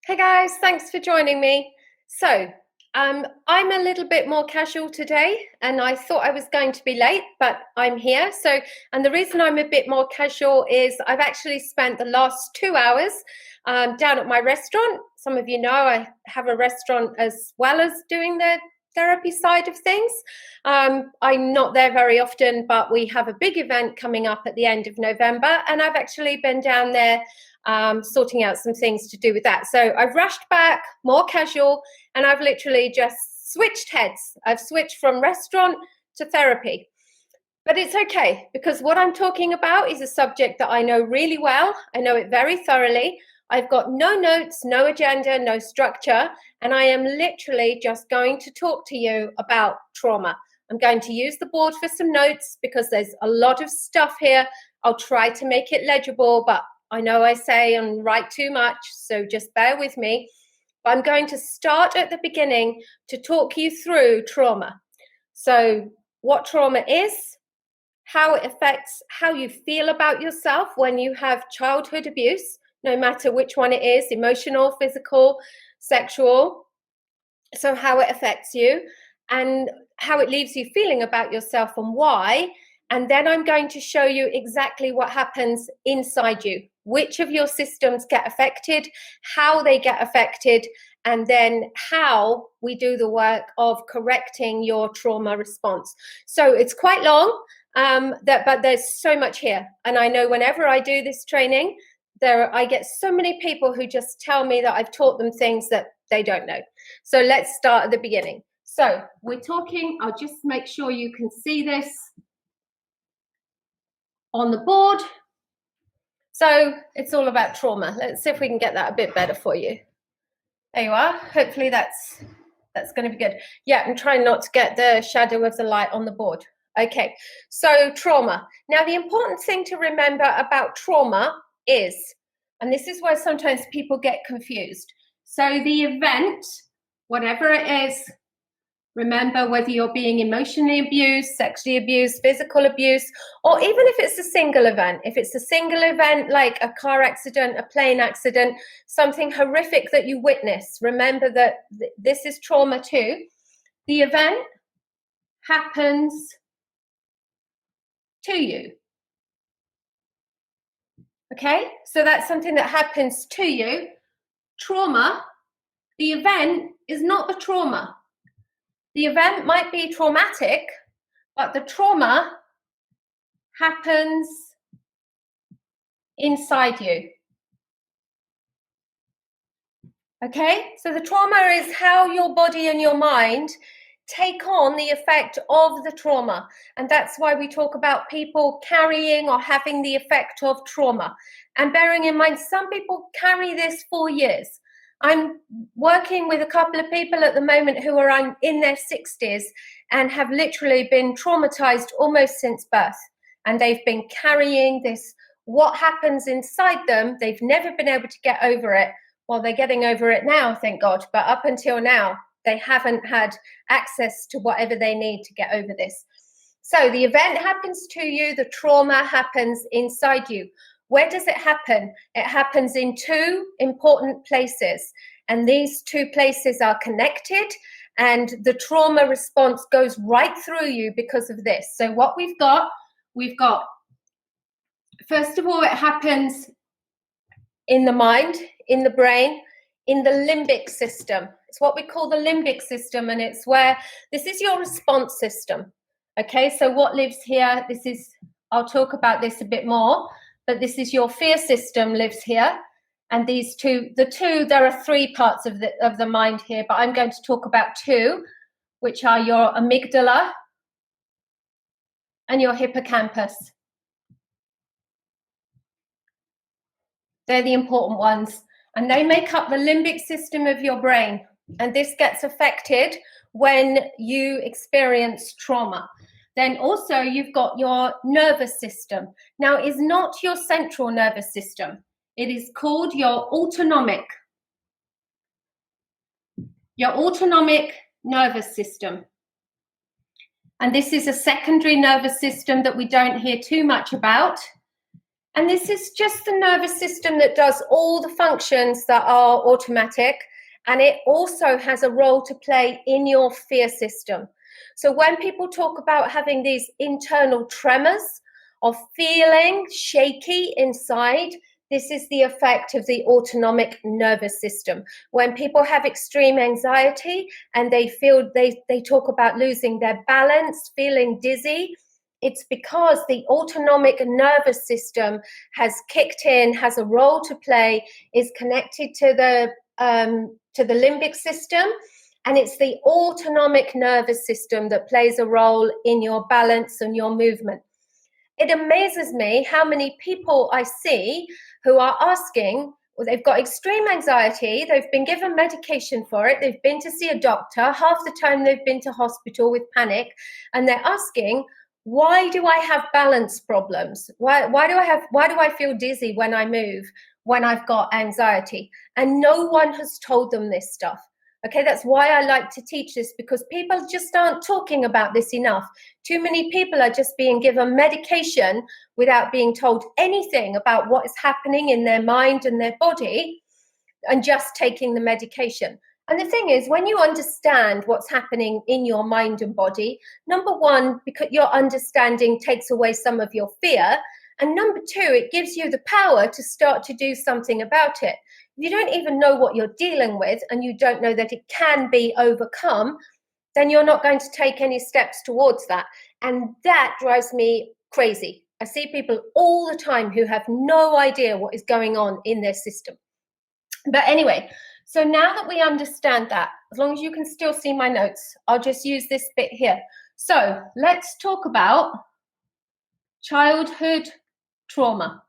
Hey guys, thanks for joining me. So, I'm a little bit more casual today, and I thought I was going to be late, but I'm here. And the reason I'm a bit more casual is I've actually spent the last 2 hours down at my restaurant. Some of you know I have a restaurant as well as doing the therapy side of things. I'm not there very often, but we have a big event coming up at the end of November, and I've actually been down there sorting out some things to do with that. So I've rushed back, more casual, and I've literally just switched heads. I've switched from restaurant to therapy. But it's okay, because what I'm talking about is a subject that I know really well. I know it very thoroughly. I've got no notes, no agenda, no structure, and I am literally just going to talk to you about trauma. I'm going to use the board for some notes because there's a lot of stuff here. I'll try to make it legible, but I know I say and write too much, so just bear with me. But I'm going to start at the beginning to talk you through trauma. So what trauma is, how it affects how you feel about yourself when you have childhood abuse, no matter which one it is, emotional, physical, sexual. So how it affects you and how it leaves you feeling about yourself and why. And then I'm going to show you exactly what happens inside you, which of your systems get affected, how they get affected, and then how we do the work of correcting your trauma response. So it's quite long, but there's so much here. And I know whenever I do this training, I get so many people who just tell me that I've taught them things that they don't know. So let's start at the beginning. So we're talking, I'll just make sure you can see this on the board. So it's all about trauma. Let's see if we can get that a bit better for you. There you are. Hopefully that's going to be good. Yeah, I'm trying not to get the shadow of the light on the board. Okay, so trauma. Now, the important thing to remember about trauma is, and this is where sometimes people get confused. So the event, whatever it is, remember, whether you're being emotionally abused, sexually abused, physical abuse, or even if it's a single event. If it's a single event like a car accident, a plane accident, something horrific that you witness, remember that this is trauma too. The event happens to you. Okay? So that's something that happens to you. Trauma, the event is not the trauma. The event might be traumatic, but the trauma happens inside you. Okay? So the trauma is how your body and your mind take on the effect of the trauma. And that's why we talk about people carrying or having the effect of trauma. And bearing in mind, some people carry this for years. I'm working with a couple of people at the moment who are in their 60s and have literally been traumatized almost since birth. And they've been carrying this, what happens inside them, they've never been able to get over it. Well, they're getting over it now, thank God. But up until now, they haven't had access to whatever they need to get over this. So the event happens to you, the trauma happens inside you. Where does it happen? It happens in two important places. And these two places are connected. And the trauma response goes right through you because of this. So what we've got, first of all, it happens in the mind, in the brain, in the limbic system. It's what we call the limbic system. And it's where, this is your response system. Okay, so what lives here, I'll talk about this a bit more. But this is your fear system lives here. And these two, there are three parts of the mind here, but I'm going to talk about two, which are your amygdala and your hippocampus. They're the important ones. And they make up the limbic system of your brain. And this gets affected when you experience trauma. Then also you've got your nervous system. Now, it's not your central nervous system. It is called your autonomic nervous system. And this is a secondary nervous system that we don't hear too much about. And this is just the nervous system that does all the functions that are automatic. And it also has a role to play in your fear system. So when people talk about having these internal tremors of feeling shaky inside, this is the effect of the autonomic nervous system. When people have extreme anxiety and they talk about losing their balance, feeling dizzy, it's because the autonomic nervous system has kicked in, has a role to play, is connected to the limbic system, and it's the autonomic nervous system that plays a role in your balance and your movement. It amazes me how many people I see who are asking, well, they've got extreme anxiety, they've been given medication for it, they've been to see a doctor, half the time they've been to hospital with panic, and they're asking, why do I have balance problems? Why do I feel dizzy when I move, when I've got anxiety? And no one has told them this stuff. Okay, that's why I like to teach this, because people just aren't talking about this enough. Too many people are just being given medication without being told anything about what is happening in their mind and their body, and just taking the medication. And the thing is, when you understand what's happening in your mind and body, number one, because your understanding takes away some of your fear. And number two, it gives you the power to start to do something about it. If you don't even know what you're dealing with and you don't know that it can be overcome, then you're not going to take any steps towards that. And that drives me crazy. I see people all the time who have no idea what is going on in their system. But anyway, so now that we understand that, as long as you can still see my notes, I'll just use this bit here. So let's talk about childhood trauma.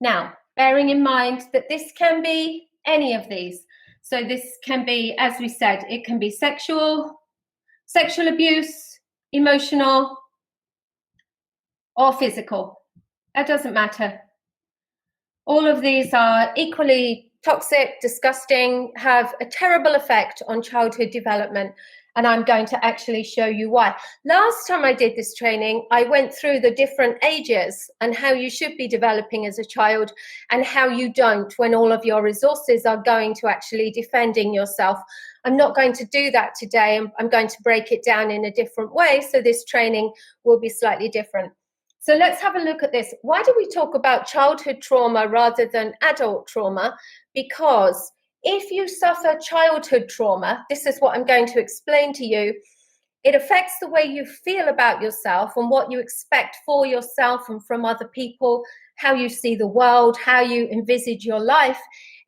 Now, bearing in mind that this can be any of these. So this can be, as we said, it can be sexual abuse, emotional, or physical. That doesn't matter. All of these are equally toxic, disgusting, have a terrible effect on childhood development. And I'm going to actually show you why. Last time I did this training, I went through the different ages and how you should be developing as a child and how you don't when all of your resources are going to actually defending yourself. I'm not going to do that today. I'm going to break it down in a different way. So this training will be slightly different. So let's have a look at this. Why do we talk about childhood trauma rather than adult trauma? Because if you suffer childhood trauma, this is what I'm going to explain to you. It affects the way you feel about yourself and what you expect for yourself and from other people, how you see the world, how you envisage your life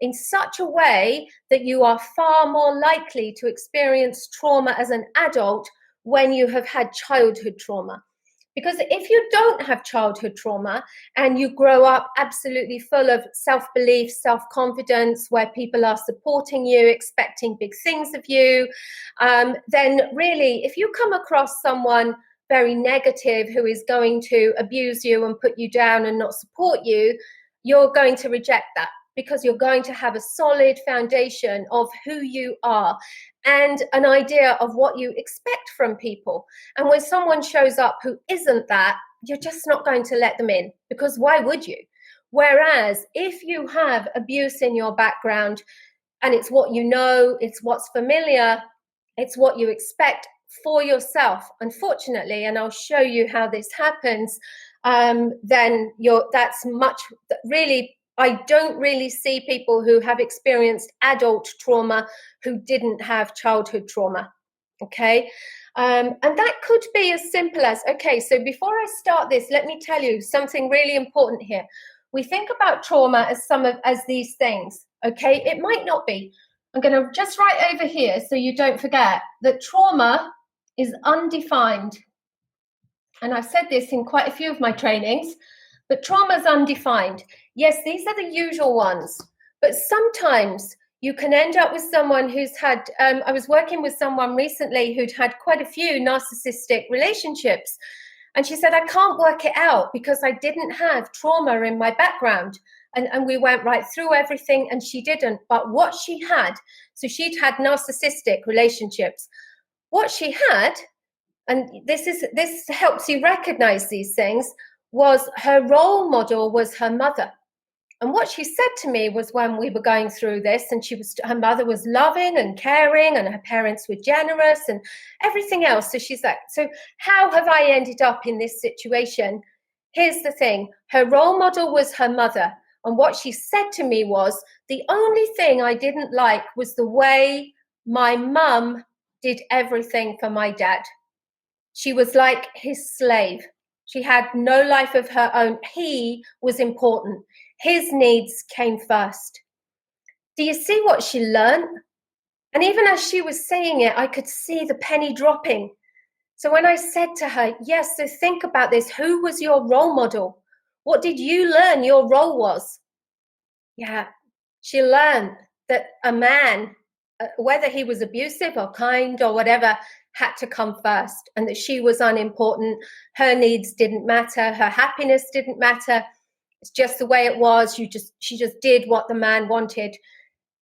in such a way that you are far more likely to experience trauma as an adult when you have had childhood trauma. Because if you don't have childhood trauma and you grow up absolutely full of self-belief, self-confidence, where people are supporting you, expecting big things of you, then really, if you come across someone very negative who is going to abuse you and put you down and not support you, you're going to reject that, because you're going to have a solid foundation of who you are and an idea of what you expect from people. And when someone shows up who isn't that, you're just not going to let them in, because why would you? Whereas if you have abuse in your background and it's what you know, it's what's familiar, it's what you expect for yourself, unfortunately, and I'll show you how this happens, then that's much really. I don't really see people who have experienced adult trauma who didn't have childhood trauma, okay? And that could be as simple as, okay, so before I start this, let me tell you something really important here. We think about trauma as these things, okay? It might not be. I'm going to just write over here so you don't forget that trauma is undefined. And I've said this in quite a few of my trainings, but trauma is undefined. Yes, these are the usual ones, but sometimes you can end up with someone who's had, I was working with someone recently who'd had quite a few narcissistic relationships. And she said, I can't work it out because I didn't have trauma in my background. And we went right through everything and she didn't. But what she had, so she'd had narcissistic relationships. What she had, and this helps you recognize these things, was her role model was her mother. And what she said to me was, when we were going through this, and her mother was loving and caring, and her parents were generous and everything else. So she's like, so how have I ended up in this situation? Here's the thing. Her role model was her mother. And what she said to me was, the only thing I didn't like was the way my mum did everything for my dad. She was like his slave. She had no life of her own. He was important. His needs came first. Do you see what she learned? And even as she was saying it, I could see the penny dropping. So when I said to her, yes, so think about this. Who was your role model? What did you learn your role was? Yeah, she learned that a man, whether he was abusive or kind or whatever, had to come first, and that she was unimportant. Her needs didn't matter. Her happiness didn't matter. It's just the way it was. She just did what the man wanted.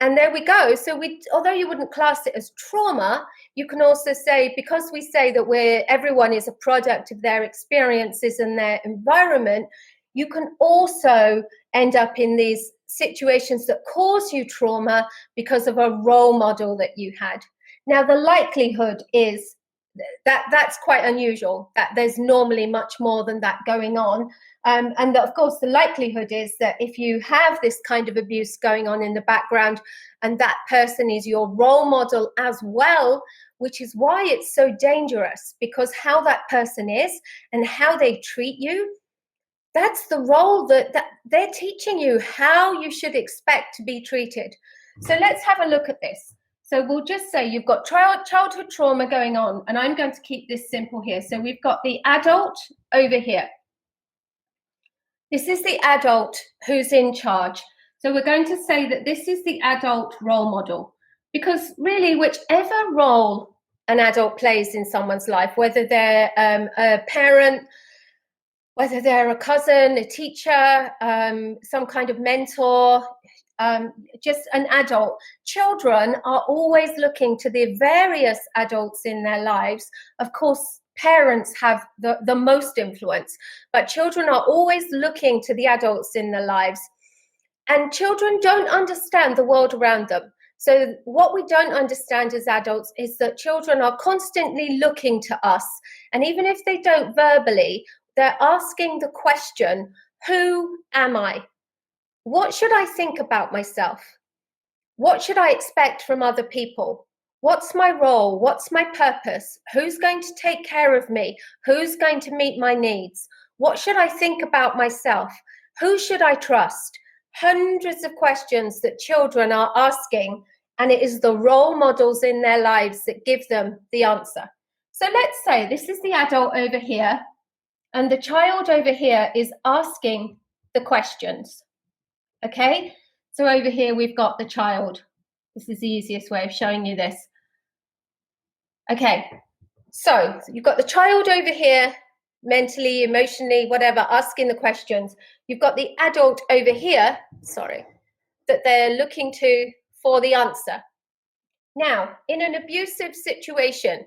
And there we go. So although you wouldn't class it as trauma, you can also say, because we say that everyone is a product of their experiences and their environment, you can also end up in these situations that cause you trauma because of a role model that you had. Now, the likelihood is that's quite unusual, that there's normally much more than that going on. And of course, the likelihood is that if you have this kind of abuse going on in the background, and that person is your role model as well, which is why it's so dangerous, because how that person is and how they treat you, that's the role that they're teaching you how you should expect to be treated. So let's have a look at this. So we'll just say you've got childhood trauma going on, and I'm going to keep this simple here. So we've got the adult over here. This is the adult who's in charge. So we're going to say that this is the adult role model, because really whichever role an adult plays in someone's life, whether they're a parent, whether they're a cousin, a teacher, some kind of mentor, just an adult, children are always looking to the various adults in their lives. Of course, parents have the most influence, but children are always looking to the adults in their lives. And children don't understand the world around them. So what we don't understand as adults is that children are constantly looking to us. And even if they don't verbally, they're asking the question, who am I? What should I think about myself? What should I expect from other people? What's my role? What's my purpose? Who's going to take care of me? Who's going to meet my needs? What should I think about myself? Who should I trust? Hundreds of questions that children are asking, and it is the role models in their lives that give them the answer. So let's say this is the adult over here, and the child over here is asking the questions. Okay, so over here we've got the child. This is the easiest way of showing you this. Okay, so you've got the child over here, mentally, emotionally, whatever, asking the questions. You've got the adult over here, that they're looking to for the answer. Now, in an abusive situation,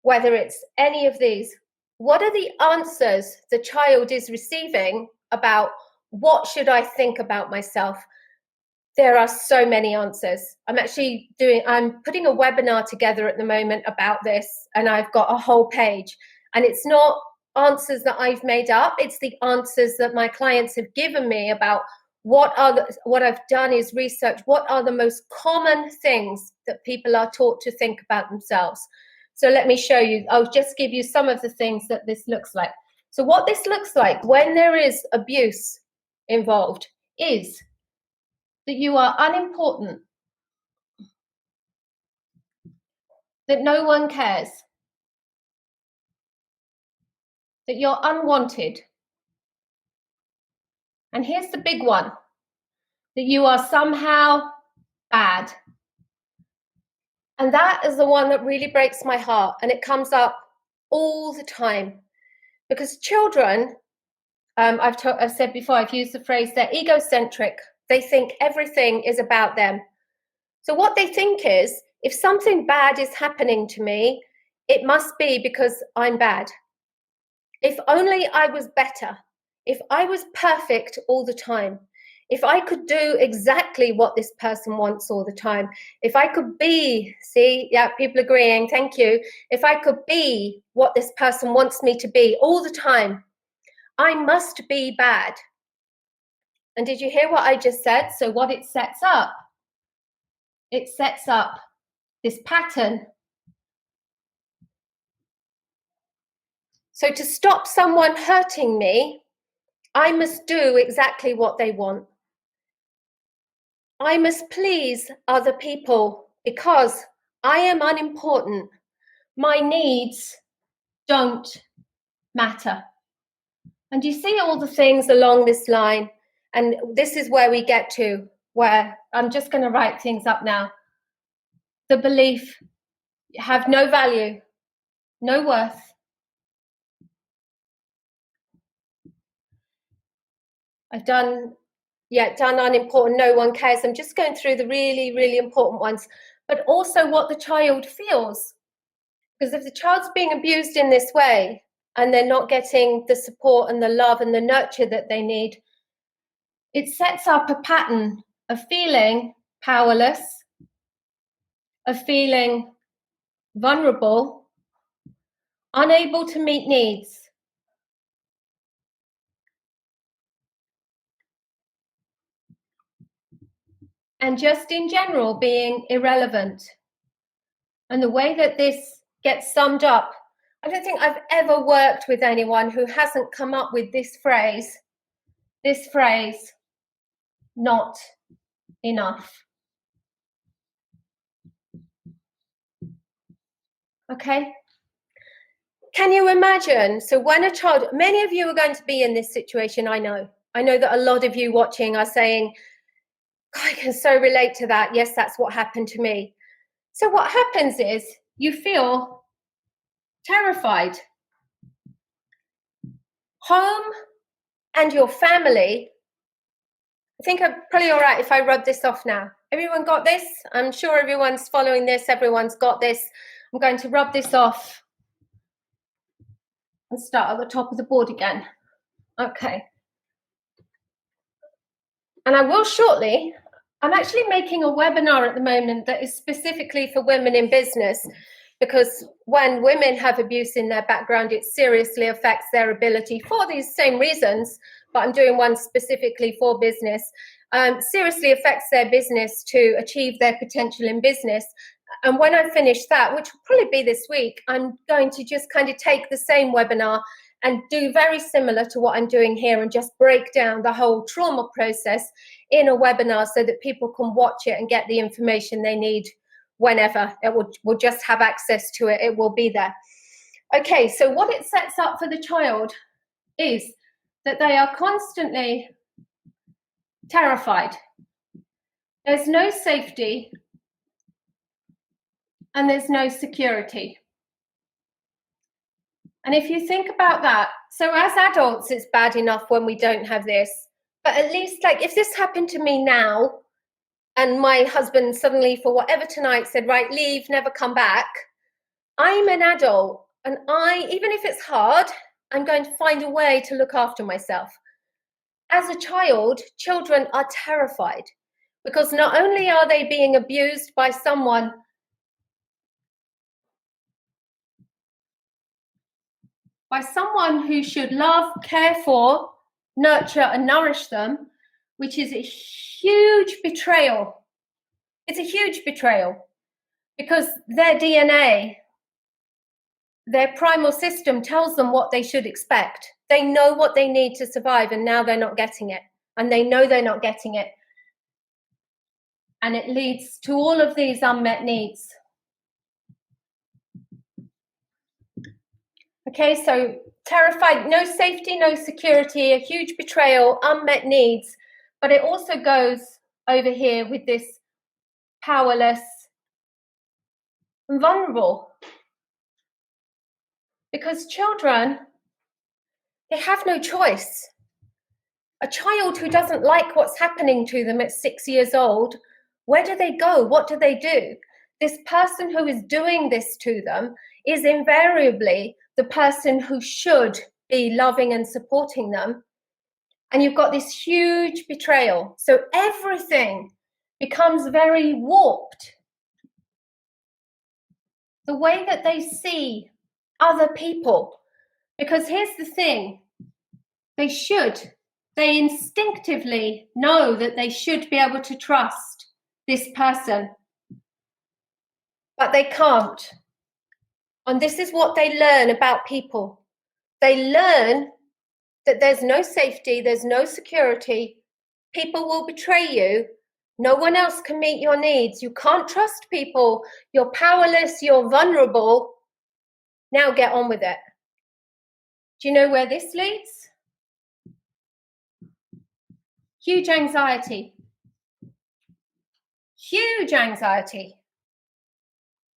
whether it's any of these, what are the answers the child is receiving about what should I think about myself? There are so many answers. I'm putting a webinar together at the moment about this, and I've got a whole page. And it's not answers that I've made up, it's the answers that my clients have given me about what I've done is research, what are the most common things that people are taught to think about themselves. So let me show you. I'll just give you some of the things that this looks like. So what this looks like when there is abuse involved is that you are unimportant, that no one cares, that you're unwanted. And here's the big one, that you are somehow bad. And that is the one that really breaks my heart. And it comes up all the time because children, I've said before, I've used the phrase, they're egocentric. They think everything is about them. So what they think is, if something bad is happening to me, it must be because I'm bad. If only I was better. if I was perfect all the time, if I could do exactly what this person wants all the time, if I could be, see, yeah, people agreeing, thank you. If I could be what this person wants me to be all the time, I must be bad. And did you hear what I just said? So what it sets up this pattern. So to stop someone hurting me, I must do exactly what they want. I must please other people because I am unimportant. My needs don't matter. And you see all the things along this line, and this is where we get to, where I'm just going to write things up now. The belief you have no value, no worth. I've done unimportant, no one cares. I'm just going through the really, really important ones, but also what the child feels. Because if the child's being abused in this way and they're not getting the support and the love and the nurture that they need, it sets up a pattern of feeling powerless, of feeling vulnerable, unable to meet needs. And just in general being irrelevant. And the way that this gets summed up, I don't think I've ever worked with anyone who hasn't come up with this phrase, not enough. Okay? Can you imagine? So when a child, many of you are going to be in this situation, I know. I know that a lot of you watching are saying, I can so relate to that. Yes, that's what happened to me. So what happens is you feel terrified. Home and your family, I think I'm probably all right if I rub this off now. Everyone got this? I'm sure everyone's following this. Everyone's got this. I'm going to rub this off and start at the top of the board again. Okay. And I will shortly, I'm actually making a webinar at the moment that is specifically for women in business, because when women have abuse in their background, it seriously affects their ability for these same reasons, but I'm doing one specifically for business, seriously affects their business to achieve their potential in business. And when I finish that, which will probably be this week, I'm going to just kind of take the same webinar and do very similar to what I'm doing here and just break down the whole trauma process in a webinar so that people can watch it and get the information they need whenever. It will just have access to it. It will be there. Okay, so what it sets up for the child is that they are constantly terrified. There's no safety and there's no security. And if you think about that, so as adults, it's bad enough when we don't have this, but at least like if this happened to me now and my husband suddenly for whatever tonight said, right, leave, never come back, I'm an adult and even if it's hard, I'm going to find a way to look after myself. As a child, children are terrified because not only are they being abused by someone who should love, care for, nurture, and nourish them, which is a huge betrayal. It's a huge betrayal because their DNA, their primal system tells them what they should expect. They know what they need to survive, and now they're not getting it. And they know they're not getting it. And it leads to all of these unmet needs. Okay, so terrified, no safety, no security, a huge betrayal, unmet needs, but it also goes over here with this powerless and vulnerable. Because children, they have no choice. A child who doesn't like what's happening to them at 6 years old, where do they go? What do they do? This person who is doing this to them is invariably the person who should be loving and supporting them, and you've got this huge betrayal. So everything becomes very warped. The way that they see other people. Because here's the thing, they instinctively know that they should be able to trust this person, but they can't. And this is what they learn about people. They learn that there's no safety, there's no security. People will betray you. No one else can meet your needs. You can't trust people. You're powerless, you're vulnerable. Now get on with it. Do you know where this leads? Huge anxiety. Huge anxiety.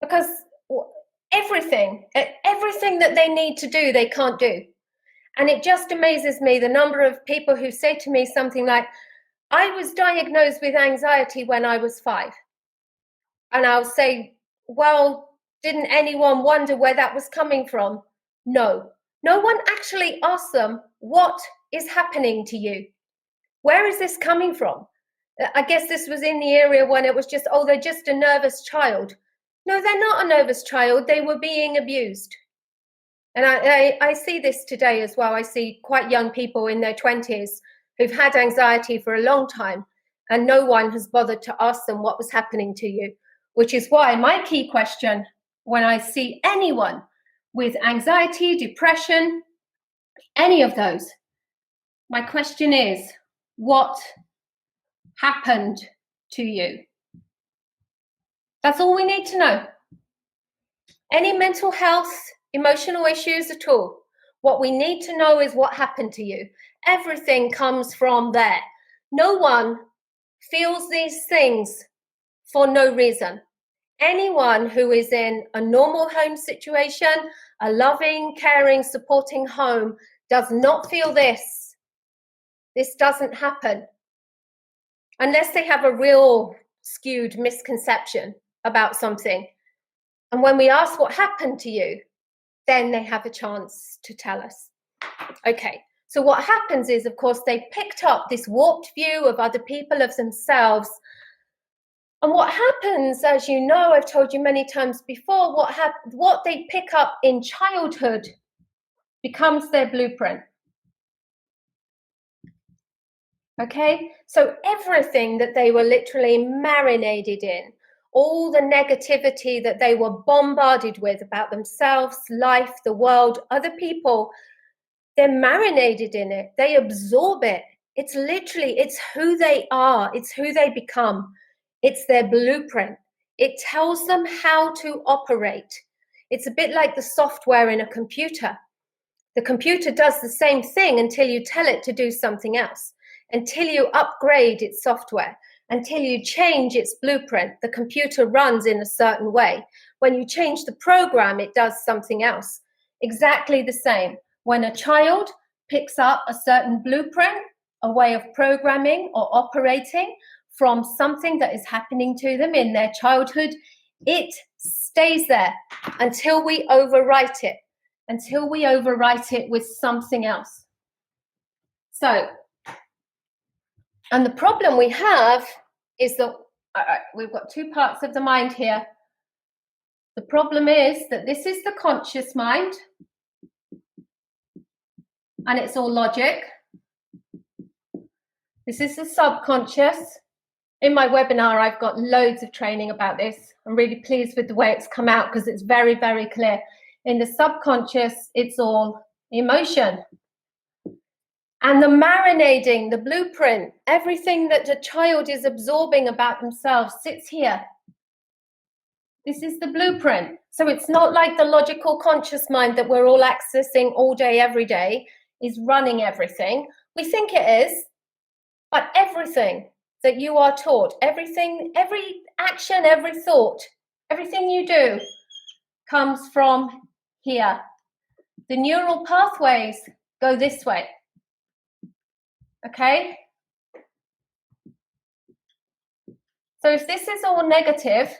Because everything that they need to do, they can't do. And it just amazes me the number of people who say to me something like, I was diagnosed with anxiety when I was 5. And I'll say, well, didn't anyone wonder where that was coming from? No. No one actually asked them, what is happening to you? Where is this coming from? I guess this was in the area when it was just, oh, they're just a nervous child. No, they're not a nervous child. They were being abused. And I see this today as well. I see quite young people in their 20s who've had anxiety for a long time, and no one has bothered to ask them what was happening to you, which is why my key question when I see anyone with anxiety, depression, any of those, my question is, what happened to you? That's all we need to know. Any mental health, emotional issues at all, what we need to know is what happened to you. Everything comes from there. No one feels these things for no reason. Anyone who is in a normal home situation, a loving, caring, supporting home, does not feel this. This doesn't happen unless they have a real skewed misconception about something. And when we ask what happened to you, then they have a chance to tell us. Okay, so what happens is, of course, they picked up this warped view of other people, of themselves. And what happens, as you know, I've told you many times before, what they pick up in childhood becomes their blueprint. Okay, so everything that they were literally marinated in, all the negativity that they were bombarded with about themselves, life, the world, other people, they're marinated in it. They absorb it. It's literally, it's who they are. It's who they become. It's their blueprint. It tells them how to operate. It's a bit like the software in a computer. The computer does the same thing until you tell it to do something else. Until you upgrade its software, until you change its blueprint, the computer runs in a certain way. When you change the program, it does something else. Exactly the same. When a child picks up a certain blueprint, a way of programming or operating from something that is happening to them in their childhood, it stays there until we overwrite it, with something else. So, and the problem we have is that we've got two parts of the mind here. The problem is that this is the conscious mind, and it's all logic. This is the subconscious. In my webinar, I've got loads of training about this. I'm really pleased with the way it's come out because it's very, very clear. In the subconscious, it's all emotion. And the marinating, the blueprint, everything that a child is absorbing about themselves sits here. This is the blueprint. So it's not like the logical conscious mind that we're all accessing all day, every day, is running everything. We think it is, but everything that you are taught, everything, every action, every thought, everything you do comes from here. The neural pathways go this way. Okay? So if this is all negative,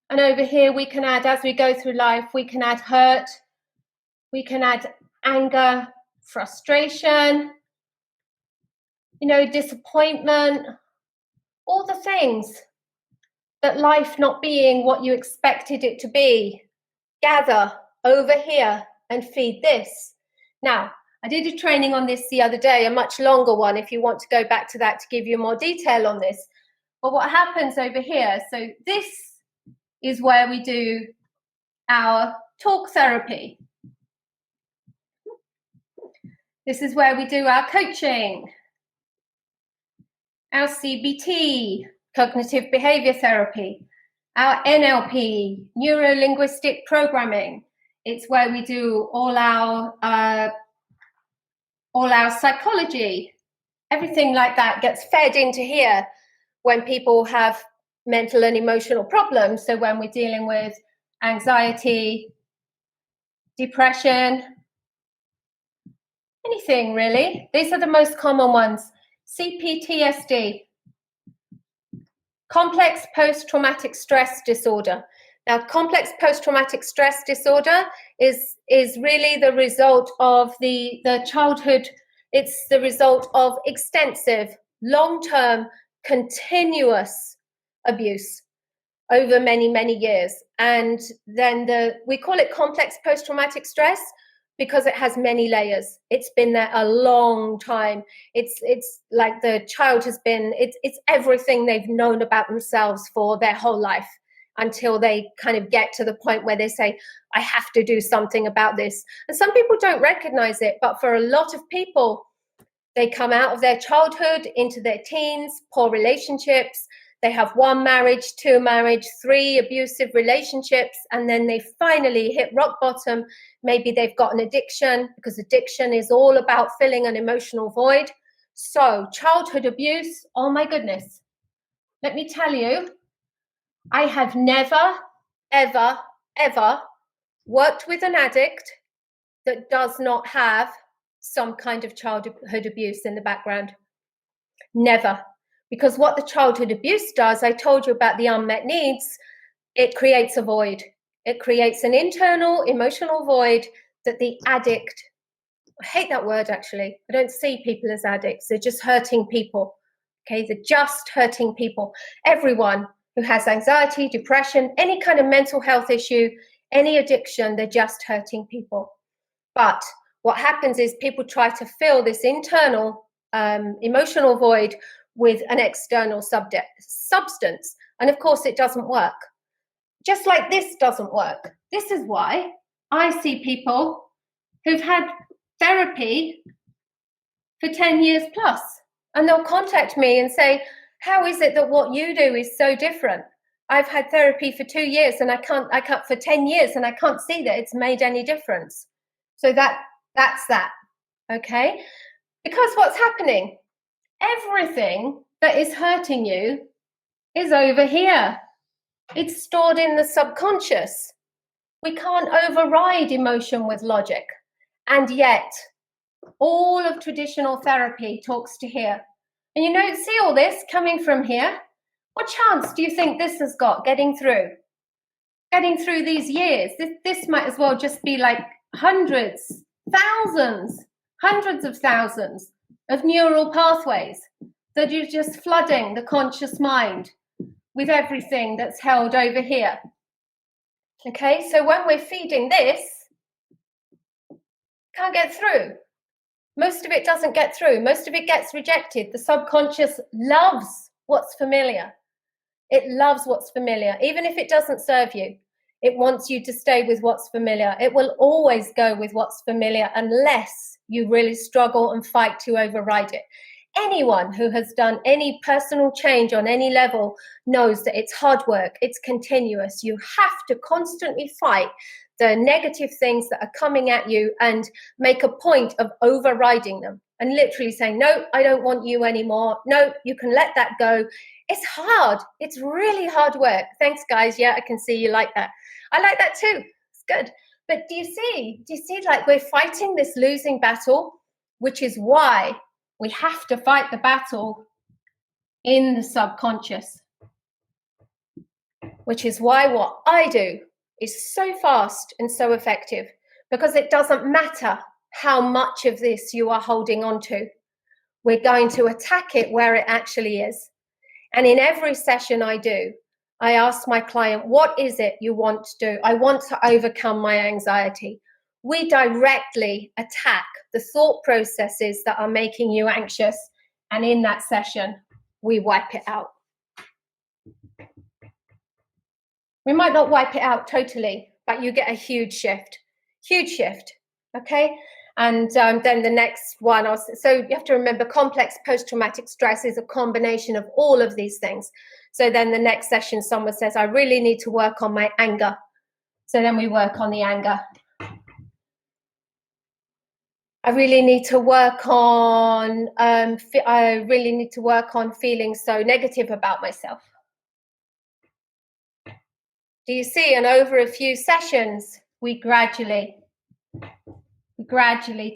and over here we can add, as we go through life, we can add hurt, we can add anger, frustration, disappointment, all the things that life not being what you expected it to be, gather over here and feed this. Now, I did a training on this the other day, a much longer one, if you want to go back to that to give you more detail on this. But what happens over here, so this is where we do our talk therapy. This is where we do our coaching, our CBT, cognitive behavior therapy, our NLP, neuro-linguistic programming. It's where we do all our psychology. Everything like that gets fed into here when people have mental and emotional problems. So when we're dealing with anxiety, depression, anything really. These are the most common ones. CPTSD, complex post-traumatic stress disorder. Now, complex post-traumatic stress disorder is really the result of the childhood. It's the result of extensive, long-term, continuous abuse over many, many years. And then we call it complex post-traumatic stress because it has many layers. It's been there a long time. It's like the child has been, it's everything they've known about themselves for their whole life until they kind of get to the point where they say, I have to do something about this. And some people don't recognize it, but for a lot of people, they come out of their childhood into their teens, poor relationships. They have 1 marriage, 2 marriage, 3 abusive relationships, and then they finally hit rock bottom. Maybe they've got an addiction, because addiction is all about filling an emotional void. So childhood abuse, oh my goodness. Let me tell you, I have never, ever, ever worked with an addict that does not have some kind of childhood abuse in the background. Never. Because what the childhood abuse does, I told you about the unmet needs, it creates a void. It creates an internal emotional void that the addict, I hate that word actually, I don't see people as addicts, they're just hurting people. Okay, they're just hurting people. Everyone who has anxiety, depression, any kind of mental health issue, any addiction, they're just hurting people. But what happens is people try to fill this internal emotional void with an external substance. And of course, it doesn't work. Just like this doesn't work. This is why I see people who've had therapy for 10 years plus, and they'll contact me and say, how is it that what you do is so different? I've had therapy for 2 years and I cut for 10 years and I can't see that it's made any difference. So that's that, okay? Because what's happening? Everything that is hurting you is over here. It's stored in the subconscious. We can't override emotion with logic. And yet, all of traditional therapy talks to here. And you don't see all this coming from here. What chance do you think this has got getting through? Getting through these years? This might as well just be like hundreds, thousands, hundreds of thousands of neural pathways that are just flooding the conscious mind with everything that's held over here. Okay, so when we're feeding this, can't get through. Most of it doesn't get through. Most of it gets rejected. The subconscious loves what's familiar. It loves what's familiar, even if it doesn't serve you. It wants you to stay with what's familiar. It will always go with what's familiar unless you really struggle and fight to override it. Anyone who has done any personal change on any level knows that it's hard work, it's continuous. You have to constantly fight the negative things that are coming at you and make a point of overriding them and literally saying, no, I don't want you anymore. No, you can let that go. It's hard. It's really hard work. Thanks, guys. Yeah, I can see you like that. I like that too. It's good. But do you see like we're fighting this losing battle, which is why we have to fight the battle in the subconscious, which is why what I do is so fast and so effective, because it doesn't matter how much of this you are holding on to. We're going to attack it where it actually is. And in every session I do, I ask my client, what is it you want to do? I want to overcome my anxiety. We directly attack the thought processes that are making you anxious. And in that session, we wipe it out. We might not wipe it out totally, but you get a huge shift, okay? And then the next one, so you have to remember complex post-traumatic stress is a combination of all of these things. So then the next session, someone says, I really need to work on my anger. So then we work on the anger. I really need to work on feeling so negative about myself. Do you see? And over a few sessions, we gradually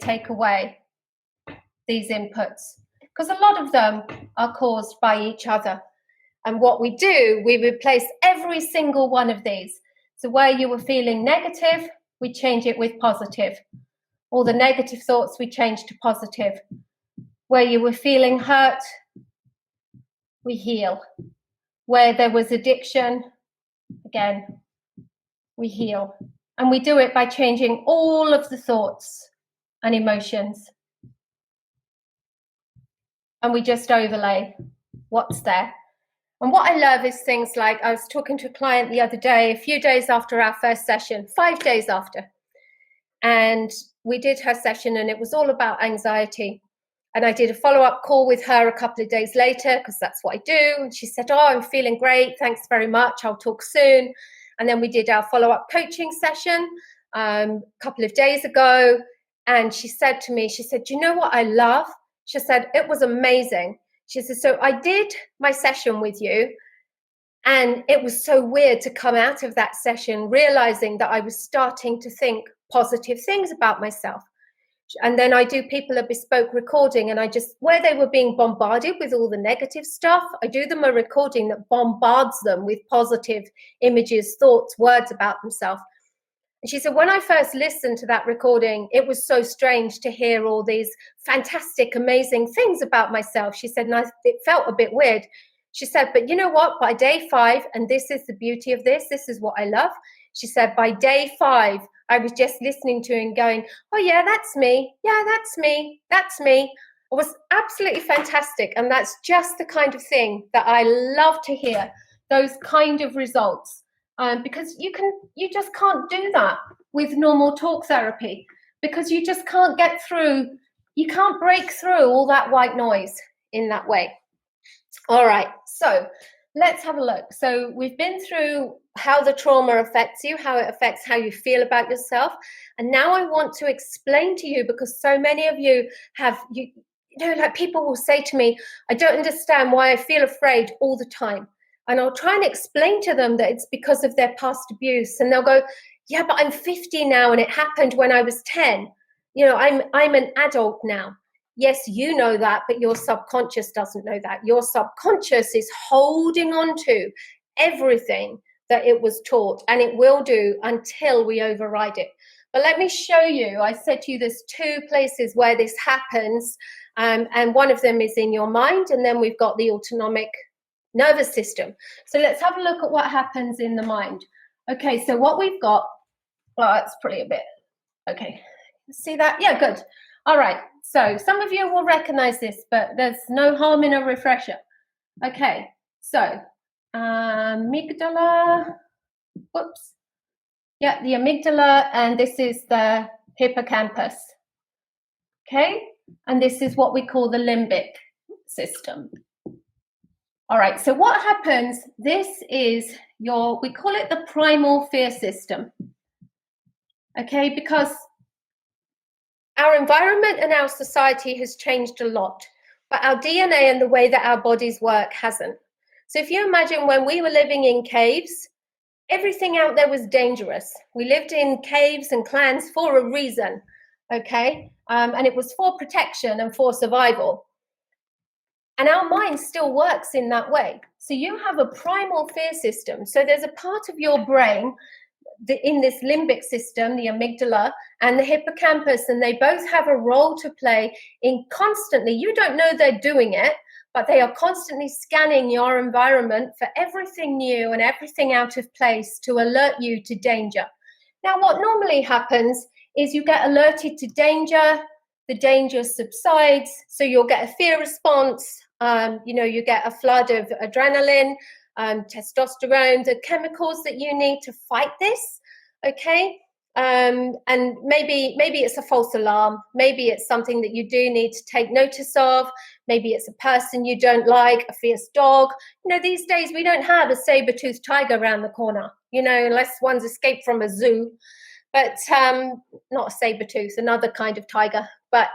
take away these inputs, because a lot of them are caused by each other. And what we do, we replace every single one of these. So where you were feeling negative, we change it with positive. All the negative thoughts we change to positive. Where you were feeling hurt, we heal. Where there was addiction, again, we heal. And we do it by changing all of the thoughts and emotions. And we just overlay what's there. And what I love is things like, I was talking to a client the other day, a few days after our first session, 5 days after. And we did her session and it was all about anxiety. And I did a follow-up call with her a couple of days later, because that's what I do. And she said, oh, I'm feeling great. Thanks very much. I'll talk soon. And then we did our follow-up coaching session a couple of days ago. And she said to me, she said, do you know what I love? She said, it was amazing. She said, so I did my session with you. And it was so weird to come out of that session realizing that I was starting to think positive things about myself. And then I do people a bespoke recording, and I just, where they were being bombarded with all the negative stuff, I do them a recording that bombards them with positive images, thoughts, words about themselves. And she said, when I first listened to that recording, it was so strange to hear all these fantastic, amazing things about myself. She said, and it felt a bit weird. She said, but you know what? By day 5, and this is the beauty of this is what I love. She said, by day 5, I was just listening to it and going, oh yeah, that's me. Yeah, that's me. That's me. It was absolutely fantastic. And that's just the kind of thing that I love to hear, those kind of results. Because you just can't do that with normal talk therapy, because you just can't get through, you can't break through all that white noise in that way. All right, so let's have a look. So we've been through how the trauma affects you, how it affects how you feel about yourself. And now I want to explain to you, because so many of you have, you know, like people will say to me, I don't understand why I feel afraid all the time. And I'll try and explain to them that it's because of their past abuse. And they'll go, yeah, but I'm 50 now and it happened when I was 10. You know, I'm an adult now. Yes, you know that, but your subconscious doesn't know that. Your subconscious is holding on to everything that it was taught, and it will do until we override it. But let me show you. I said to you there's 2 places where this happens, and one of them is in your mind, and then we've got the autonomic nervous system. So let's have a look at what happens in the mind. Okay, so what we've got, well, that's pretty a bit, okay. See that? Yeah, good. All right, so some of you will recognize this, but there's no harm in a refresher. Okay, so amygdala, whoops. Yeah, the amygdala, and this is the hippocampus. Okay, and this is what we call the limbic system. All right, so what happens, this is we call it the primal fear system. Okay, because our environment and our society has changed a lot, but our DNA and the way that our bodies work hasn't. So if you imagine when we were living in caves, everything out there was dangerous. We lived in caves and clans for a reason, okay? And it was for protection and for survival. And our mind still works in that way. So you have a primal fear system. So there's a part of your brain in this limbic system, the amygdala and the hippocampus, and they both have a role to play in constantly, you don't know they're doing it, but they are constantly scanning your environment for everything new and everything out of place to alert you to danger. Now, what normally happens is you get alerted to danger, the danger subsides, so you'll get a fear response, you get a flood of adrenaline, testosterone, the chemicals that you need to fight this, okay? And maybe it's a false alarm. Maybe it's something that you do need to take notice of. Maybe it's a person you don't like, a fierce dog. These days we don't have a saber-toothed tiger around the corner, unless one's escaped from a zoo. But not a saber-tooth, another kind of tiger. But,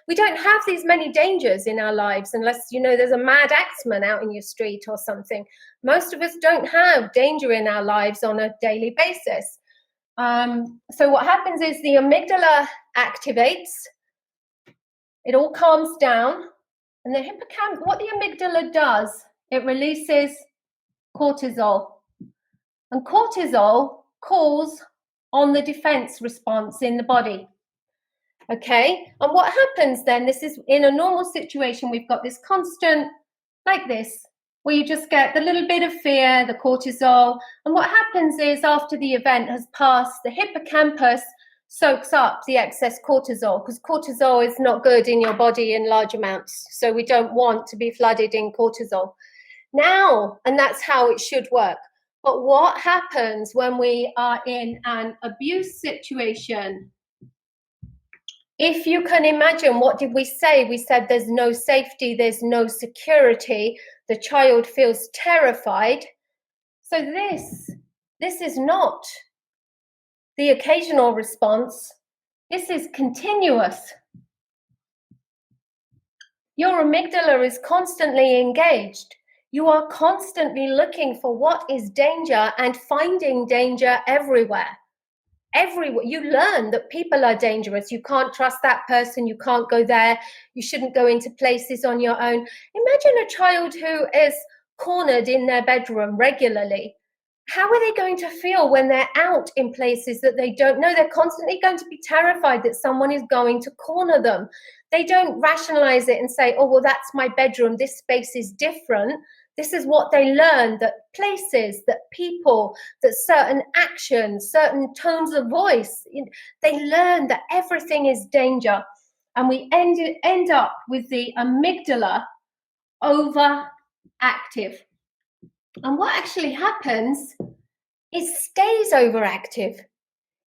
we don't have these many dangers in our lives unless, there's a mad axeman out in your street or something. Most of us don't have danger in our lives on a daily basis. So what happens is the amygdala activates, it all calms down, and the hippocampus, what the amygdala does, it releases cortisol. And cortisol calls on the defense response in the body. Okay, and what happens then, this is in a normal situation, we've got this constant, like this, where you just get the little bit of fear, the cortisol, and what happens is after the event has passed, the hippocampus soaks up the excess cortisol, because cortisol is not good in your body in large amounts, so we don't want to be flooded in cortisol. Now, and that's how it should work. But what happens when we are in an abuse situation? If you can imagine, what did we say? We said there's no safety, there's no security. The child feels terrified. So this is not the occasional response. This is continuous. Your amygdala is constantly engaged. You are constantly looking for what is danger and finding danger everywhere. Everywhere. You learn that people are dangerous. You can't trust that person. You can't go there. You shouldn't go into places on your own. Imagine a child who is cornered in their bedroom regularly. How are they going to feel when they're out in places that they don't know? They're constantly going to be terrified that someone is going to corner them. They don't rationalize it and say, oh, well, that's my bedroom. This space is different. This is what they learn, that places, that people, that certain actions, certain tones of voice, they learn that everything is danger. And we end up with the amygdala overactive. And what actually happens is stays overactive.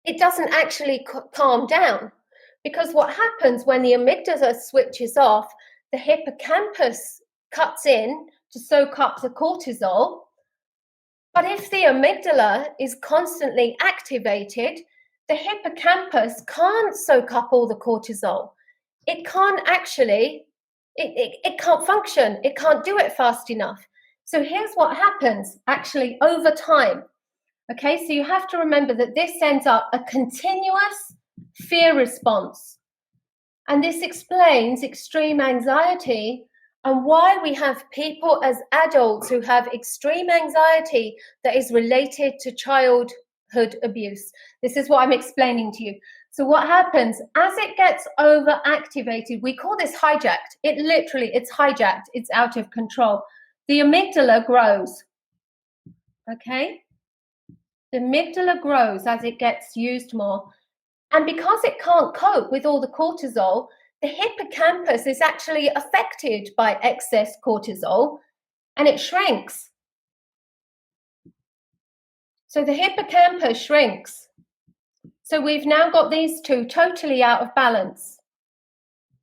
It doesn't actually calm down, because what happens when the amygdala switches off, the hippocampus cuts in to soak up the cortisol. But if the amygdala is constantly activated, the hippocampus can't soak up all the cortisol. It can't actually, it can't function. It can't do it fast enough. So here's what happens actually over time. Okay, so you have to remember that this ends up a continuous fear response. And this explains extreme anxiety and why we have people as adults who have extreme anxiety that is related to childhood abuse. This is what I'm explaining to you. So what happens as it gets overactivated, we call this hijacked. It's hijacked. It's out of control. The amygdala grows. Okay? The amygdala grows as it gets used more. And because it can't cope with all the cortisol, the hippocampus is actually affected by excess cortisol and it shrinks. So the hippocampus shrinks. So we've now got these two totally out of balance.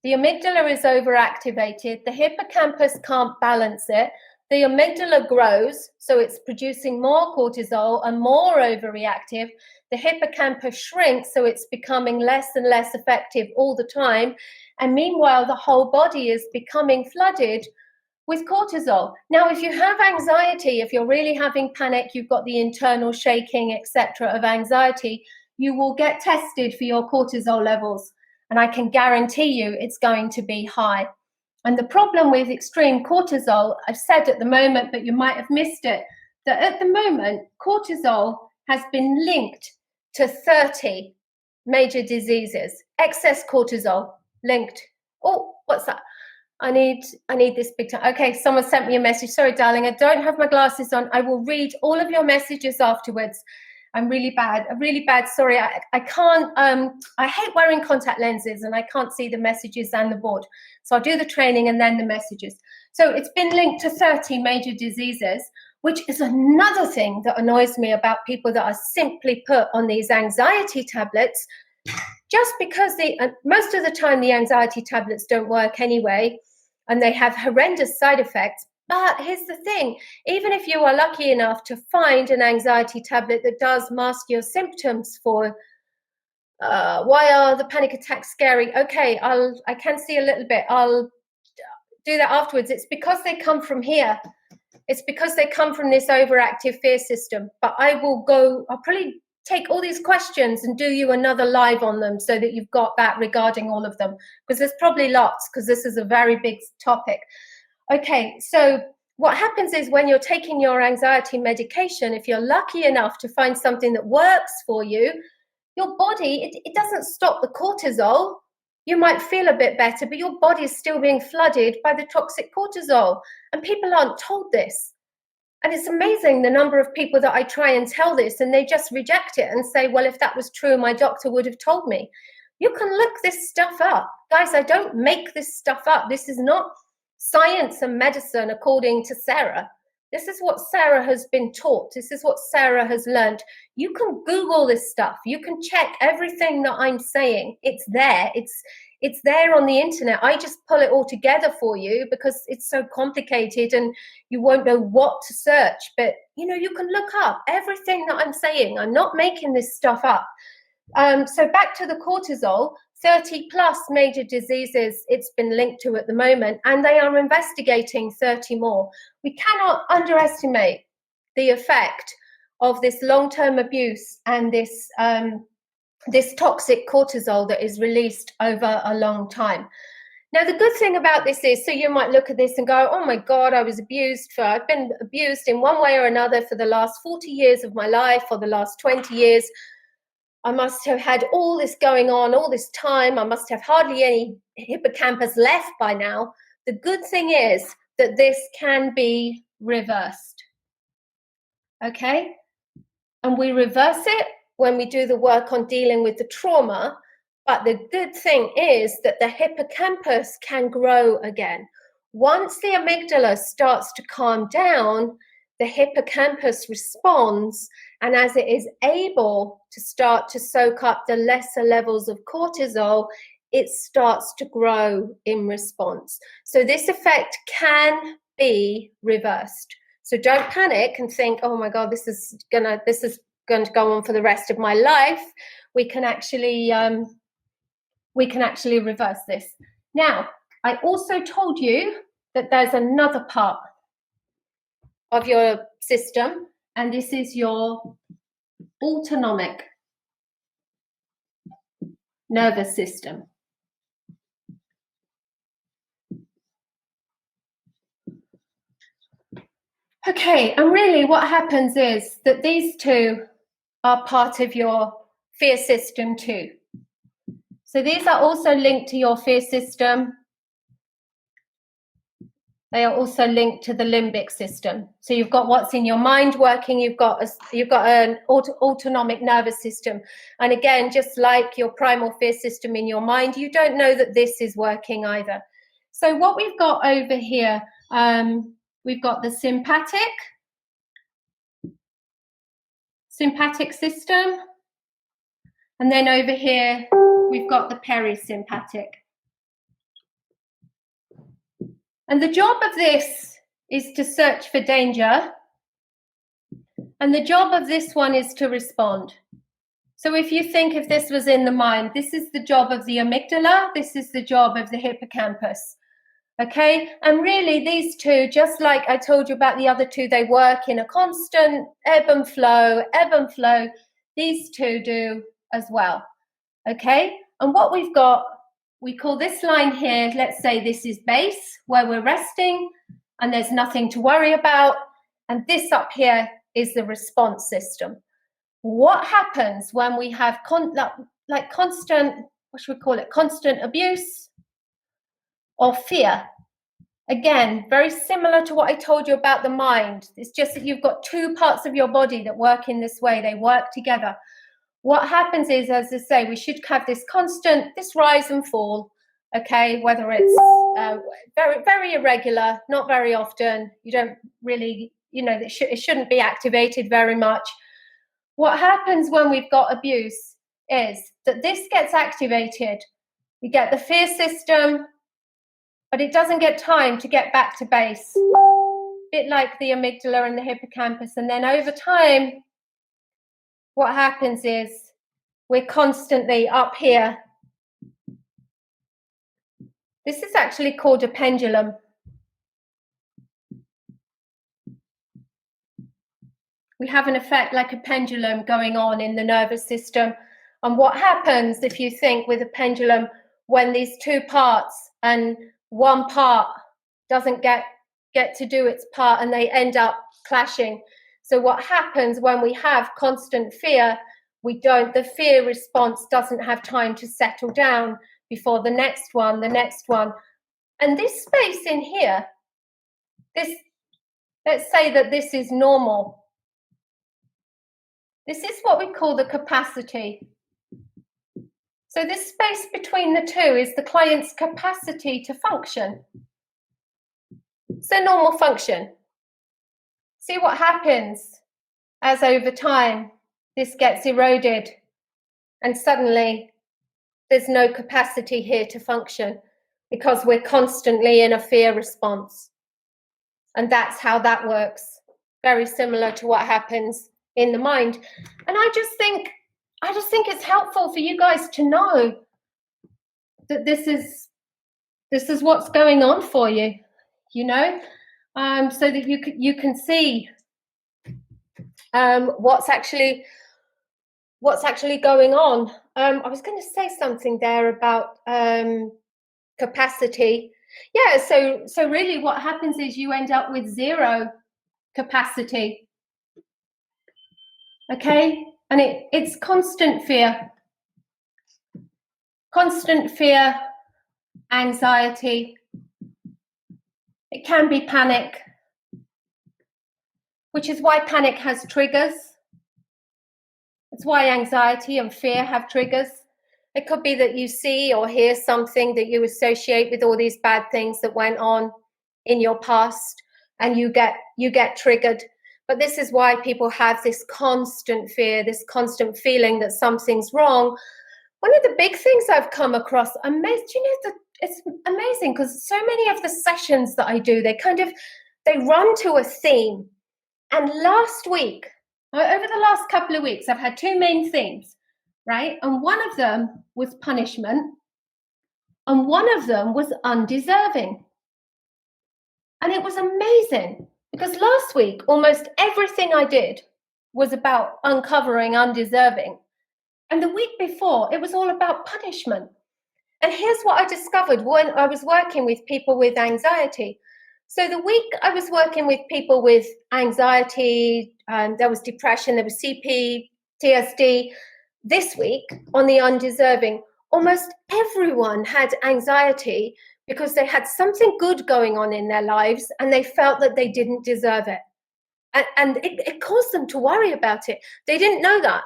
The amygdala is overactivated. The hippocampus can't balance it. The amygdala grows, so it's producing more cortisol and more overreactive. The hippocampus shrinks, so it's becoming less and less effective all the time. And meanwhile, the whole body is becoming flooded with cortisol. Now, if you have anxiety, if you're really having panic, you've got the internal shaking, etc. of anxiety, you will get tested for your cortisol levels. And I can guarantee you it's going to be high. And the problem with extreme cortisol, I've said at the moment, but you might have missed it, that at the moment, cortisol has been linked to 30 major diseases. Excess cortisol linked. Oh, what's that? I need this big time. Okay, someone sent me a message. Sorry, darling, I don't have my glasses on. I will read all of your messages afterwards. I'm really bad. Sorry, I can't. I hate wearing contact lenses and I can't see the messages and the board. So I'll do the training and then the messages. So it's been linked to 30 major diseases, which is another thing that annoys me about people that are simply put on these anxiety tablets, just because most of the time the anxiety tablets don't work anyway, and they have horrendous side effects. But here's the thing, even if you are lucky enough to find an anxiety tablet that does mask your symptoms for, why are the panic attacks scary? Okay, I can see a little bit. I'll do that afterwards. It's because they come from here. It's because they come from this overactive fear system. But I'll probably take all these questions and do you another live on them so that you've got that regarding all of them, because there's probably lots, because this is a very big topic. Okay, so what happens is when you're taking your anxiety medication, if you're lucky enough to find something that works for you, your body, it doesn't stop the cortisol. You might feel a bit better, but your body is still being flooded by the toxic cortisol. And people aren't told this. And it's amazing the number of people that I try and tell this and they just reject it and say, well, if that was true, my doctor would have told me. You can look this stuff up. Guys, I don't make this stuff up. This is not science and medicine according to Sarah. This is what Sarah has been taught. This is what Sarah has learned. You can Google this stuff. You can check everything that I'm saying. It's there. It's there on the internet. I just pull it all together for you because it's so complicated and you won't know what to search. But, you can look up everything that I'm saying. I'm not making this stuff up. So back to the cortisol, 30 plus major diseases it's been linked to at the moment, and they are investigating 30 more. We cannot underestimate the effect of this long-term abuse and this toxic cortisol that is released over a long time. Now, the good thing about this is, so you might look at this and go, oh my God, I've been abused in one way or another for the last 40 years of my life, or the last 20 years. I must have had all this going on all this time. I must have hardly any hippocampus left by now. The good thing is that this can be reversed. Okay? And we reverse it when we do the work on dealing with the trauma. But the good thing is that the hippocampus can grow again. Once the amygdala starts to calm down, the hippocampus responds, and as it is able to start to soak up the lesser levels of cortisol, it starts to grow in response. So this effect can be reversed. So don't panic and think, oh my God, this is going to go on for the rest of my life. We can actually reverse this. Now, I also told you that there's another part of your system, and this is your autonomic nervous system. Okay, and really what happens is that these two are part of your fear system too. So these are also linked to your fear system. They are also linked to the limbic system. So you've got what's in your mind working, you've got an autonomic nervous system. And again, just like your primal fear system in your mind, you don't know that this is working either. So what we've got over here, we've got the sympathetic system. And then over here, we've got the perisympathetic. And the job of this is to search for danger. And the job of this one is to respond. So if you think if this was in the mind, this is the job of the amygdala, this is the job of the hippocampus. Okay? And really these two, just like I told you about the other two, they work in a constant ebb and flow. These two do as well. Okay? And what we've got, we call this line here, let's say this is base, where we're resting and there's nothing to worry about. And this up here is the response system. What happens when we have constant, what should we call it, constant abuse or fear? Again, very similar to what I told you about the mind. It's just that you've got two parts of your body that work in this way. They work together. What happens is, as I say, we should have this constant, this rise and fall, okay, whether it's very, very irregular, not very often. You don't really, it shouldn't be activated very much. What happens when we've got abuse is that this gets activated. We get the fear system, but it doesn't get time to get back to base. A bit like the amygdala and the hippocampus. And then over time, what happens is we're constantly up here. This is actually called a pendulum. We have an effect like a pendulum going on in the nervous system. And what happens, if you think with a pendulum, when these two parts and one part doesn't get to do its part and they end up clashing. So what happens when we have constant fear, the fear response doesn't have time to settle down before the next one. And this space in here, let's say that this is normal. This is what we call the capacity. So this space between the two is the client's capacity to function. So normal function. See what happens as over time this gets eroded and suddenly there's no capacity here to function because we're constantly in a fear response. And that's how that works. Very similar to what happens in the mind. And I just think it's helpful for you guys to know that this is what's going on for you, so that you can see what's actually going on. I was going to say something there about capacity. Yeah, so really what happens is you end up with zero capacity. Okay? And it's constant fear, anxiety. It can be panic, which is why panic has triggers. It's why anxiety and fear have triggers. It could be that you see or hear something that you associate with all these bad things that went on in your past, and you get triggered. But this is why people have this constant fear, this constant feeling that something's wrong. One of the big things I've come across, it's amazing because so many of the sessions that I do, they run to a theme. And last week, over the last couple of weeks, I've had two main themes, right? And one of them was punishment, and one of them was undeserving. And it was amazing. Because last week, almost everything I did was about uncovering undeserving. And the week before, it was all about punishment. And here's what I discovered when I was working with people with anxiety. So the week I was working with people with anxiety, there was depression, there was CP, TSD. This week, on the undeserving, almost everyone had anxiety because they had something good going on in their lives and they felt that they didn't deserve it. And it caused them to worry about it. They didn't know that.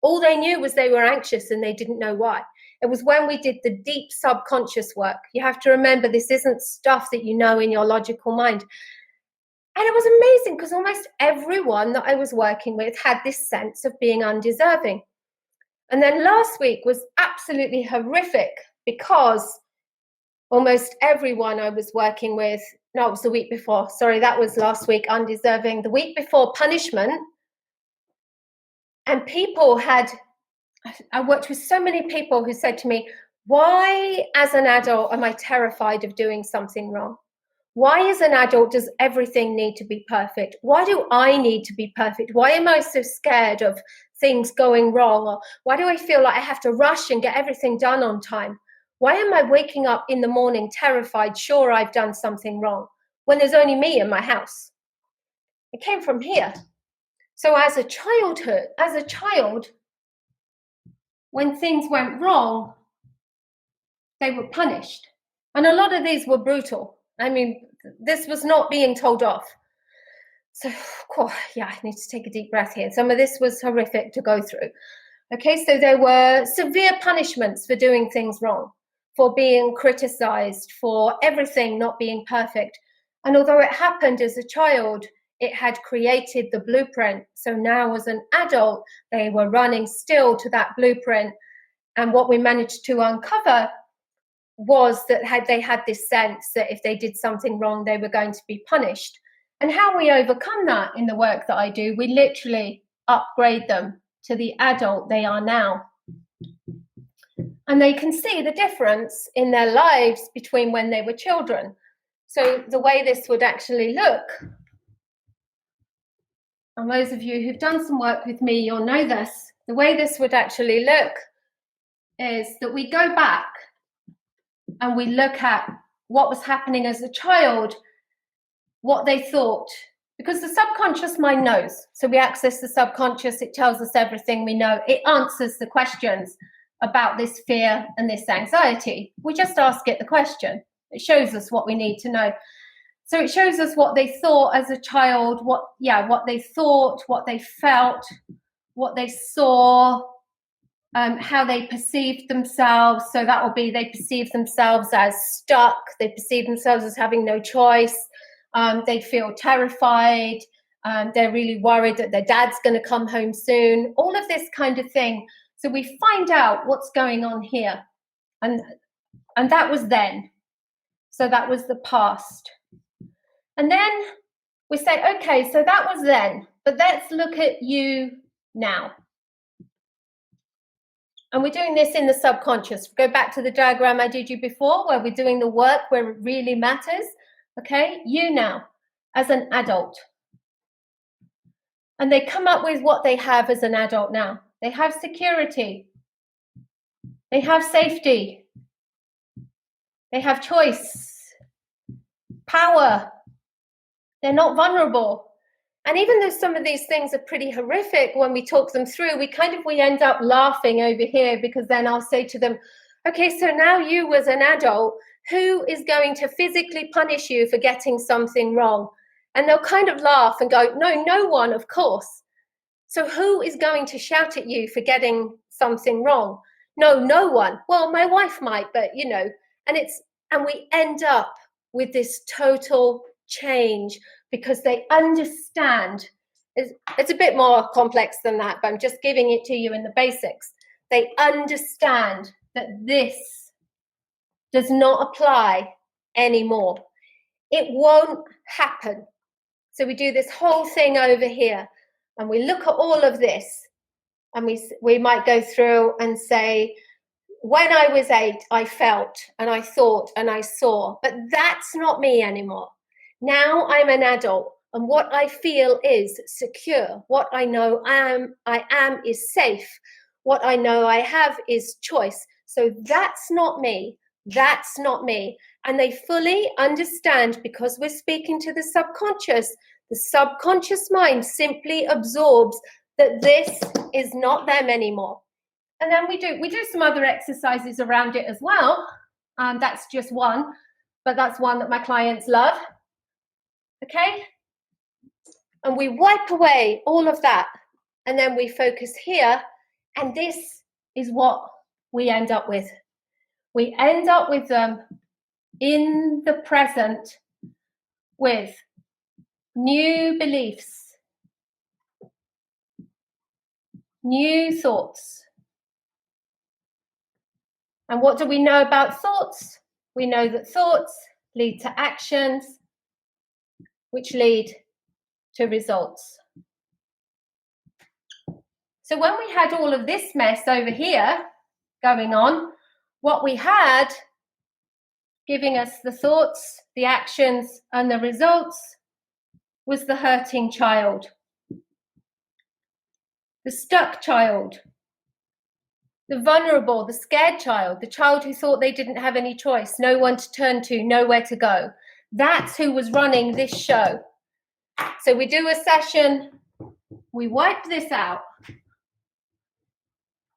All they knew was they were anxious and they didn't know why. It was when we did the deep subconscious work. You have to remember, this isn't stuff that you know in your logical mind. And it was amazing because almost everyone that I was working with had this sense of being undeserving. And then last week was absolutely horrific because almost everyone I was working with, no, it was the week before. Sorry, that was last week, undeserving. The week before, punishment. And I worked with so many people who said to me, why as an adult am I terrified of doing something wrong? Why as an adult does everything need to be perfect? Why do I need to be perfect? Why am I so scared of things going wrong? Or why do I feel like I have to rush and get everything done on time? Why am I waking up in the morning terrified, sure I've done something wrong, when there's only me in my house? It came from here. So as a child, when things went wrong, they were punished. And a lot of these were brutal. I mean, this was not being told off. So, yeah, I need to take a deep breath here. Some of this was horrific to go through. Okay, so there were severe punishments for doing things wrong, for being criticized, for everything not being perfect. And although it happened as a child, it had created the blueprint. So now as an adult, they were running still to that blueprint. And what we managed to uncover was that they had this sense that if they did something wrong, they were going to be punished. And how we overcome that in the work that I do, we literally upgrade them to the adult they are now. And they can see the difference in their lives between when they were children. So the way this would actually look, and those of you who've done some work with me, you'll know this. The way this would actually look is that we go back and we look at what was happening as a child, what they thought, because the subconscious mind knows. So we access the subconscious, it tells us everything we know. It answers the questions about this fear and this anxiety. We just ask it the question. It shows us what we need to know. So it shows us what they thought as a child, what they thought, what they felt, what they saw, how they perceived themselves. So that will be they perceive themselves as stuck. They perceive themselves as having no choice. They feel terrified. They're really worried that their dad's going to come home soon. All of this kind of thing. So we find out what's going on here. And that was then. So that was the past. And then we say, okay, so that was then. But let's look at you now. And we're doing this in the subconscious. Go back to the diagram I did you before, where we're doing the work where it really matters. Okay, you now, as an adult. And they come up with what they have as an adult now. They have security. They have safety. They have choice, power. They're not vulnerable. And even though some of these things are pretty horrific, when we talk them through, we end up laughing over here, because then I'll say to them, okay, so now you as an adult, who is going to physically punish you for getting something wrong? And they'll kind of laugh and go, no one, of course. So who is going to shout at you for getting something wrong? No one. Well, my wife might, but and we end up with this total change, because they understand. It's a bit more complex than that, but I'm just giving it to you in the basics. They understand that this does not apply anymore. It won't happen. So we do this whole thing over here, and we look at all of this, and we might go through and say, when I was 8, I felt and I thought and I saw, but that's not me anymore. Now I'm an adult, and what I feel is secure. What I know I am is safe. What I know I have is choice. So that's not me. That's not me. And they fully understand, because we're speaking to the subconscious mind simply absorbs that this is not them anymore. And then we do some other exercises around it as well. That's just one, but that's one that my clients love. Okay? And we wipe away all of that, and then we focus here, and this is what we end up with. We end up with them in the present with new beliefs, new thoughts. And what do we know about thoughts? We know that thoughts lead to actions, which lead to results. So when we had all of this mess over here going on, what we had giving us the thoughts, the actions, and the results was the hurting child, the stuck child, the vulnerable, the scared child, the child who thought they didn't have any choice, no one to turn to, nowhere to go. That's who was running this show. So we do a session we wipe this out.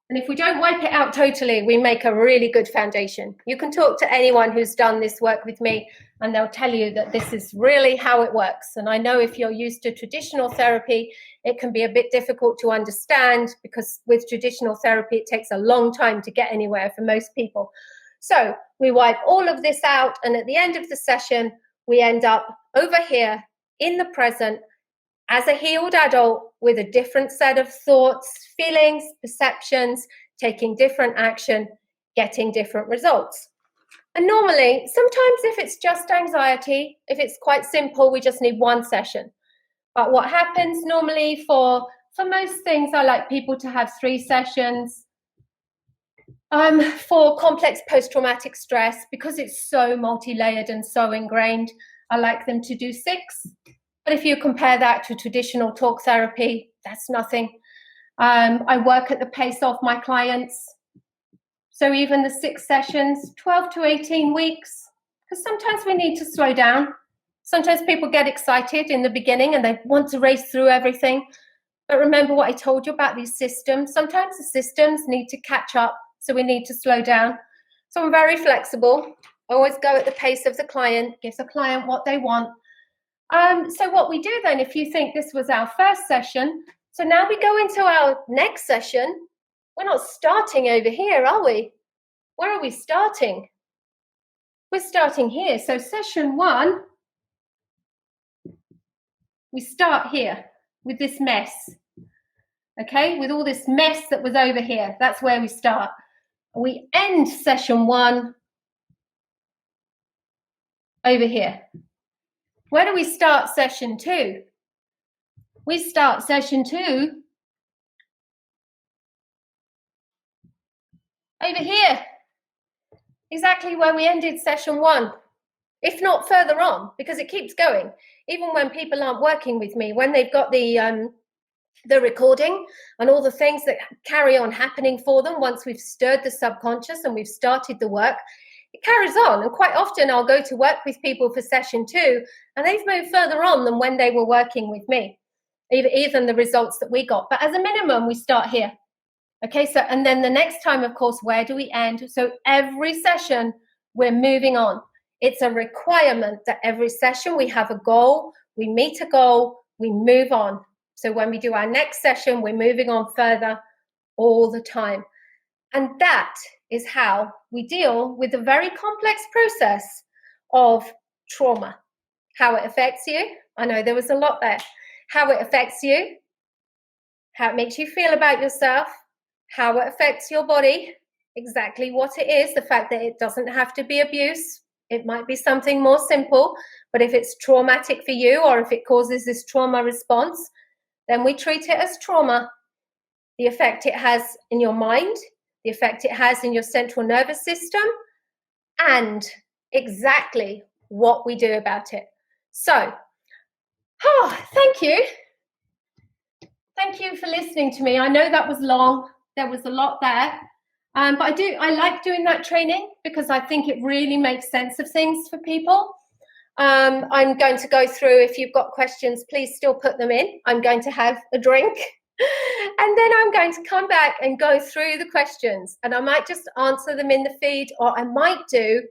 And if we don't wipe it out totally, we make a really good foundation. You can talk to anyone who's done this work with me, and they'll tell you that this is really how it works. And I know if you're used to traditional therapy, it can be a bit difficult to understand, because with traditional therapy, it takes a long time to get anywhere for most people. So we wipe all of this out, and at the end of the session, we end up over here in the present, as a healed adult with a different set of thoughts, feelings, perceptions, taking different action, getting different results. And normally, sometimes if it's just anxiety, if it's quite simple, we just need one session. But what happens normally for most things, I like people to have 3 sessions. For complex post-traumatic stress, because it's so multi-layered and so ingrained, I like them to do 6. But if you compare that to traditional talk therapy, that's nothing. I work at the pace of my clients. So even the 6 sessions, 12 to 18 weeks, because sometimes we need to slow down. Sometimes people get excited in the beginning and they want to race through everything. But remember what I told you about these systems. Sometimes the systems need to catch up, so we need to slow down. So I'm very flexible. I always go at the pace of the client, give the client what they want. So what we do then, if you think this was our first session, so now we go into our next session. We're not starting over here, are we? Where are we starting? We're starting here. So session 1, we start here with this mess. Okay, with all this mess that was over here. That's where we start. We end session 1 over here. Where do we start session 2? We start session 2 over here, exactly where we ended session 1, if not further on, because it keeps going. Even when people aren't working with me, when they've got the recording and all the things that carry on happening for them once we've stirred the subconscious and we've started the work, it carries on. And quite often I'll go to work with people for session 2 and they've moved further on than when they were working with me, even the results that we got. But as a minimum, we start here. Okay, so, and then the next time, of course, where do we end? So every session, we're moving on. It's a requirement that every session we have a goal, we meet a goal, we move on. So when we do our next session, we're moving on further all the time. And that is how we deal with the very complex process of trauma. How it affects you. I know there was a lot there. How it affects you, how it makes you feel about yourself, how it affects your body, exactly what it is, the fact that it doesn't have to be abuse. It might be something more simple, but if it's traumatic for you or if it causes this trauma response, then we treat it as trauma. The effect it has in your mind, the effect it has in your central nervous system, and exactly what we do about it. So, thank you. Thank you for listening to me. I know that was long. There was a lot there. But I like doing that training because I think it really makes sense of things for people. I'm going to go through, if you've got questions, please still put them in. I'm going to have a drink and then I'm going to come back and go through the questions, and I might just answer them in the feed, or I might do,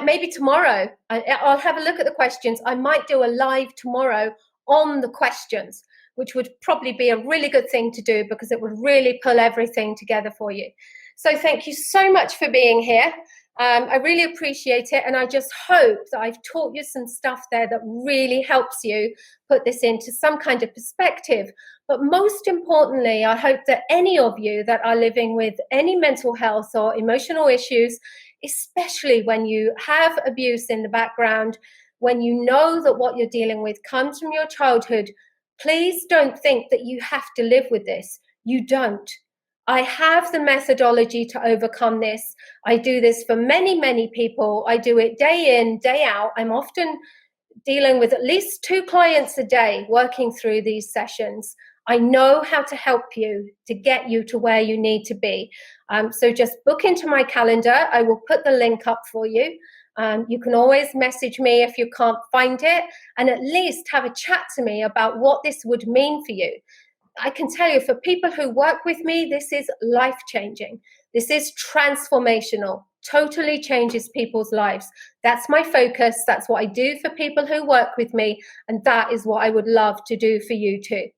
maybe tomorrow, I'll have a look at the questions. I might do a live tomorrow on the questions, which would probably be a really good thing to do because it would really pull everything together for you. So thank you so much for being here. I really appreciate it, and I just hope that I've taught you some stuff there that really helps you put this into some kind of perspective. But most importantly, I hope that any of you that are living with any mental health or emotional issues, especially when you have abuse in the background, when you know that what you're dealing with comes from your childhood, please don't think that you have to live with this. You don't. I have the methodology to overcome this. I do this for many, many people. I do it day in, day out. I'm often dealing with at least 2 clients a day working through these sessions. I know how to help you to get you to where you need to be. So just book into my calendar. I will put the link up for you. You can always message me if you can't find it, and at least have a chat to me about what this would mean for you. I can tell you, for people who work with me, this is life-changing. This is transformational, totally changes people's lives. That's my focus. That's what I do for people who work with me. And that is what I would love to do for you too.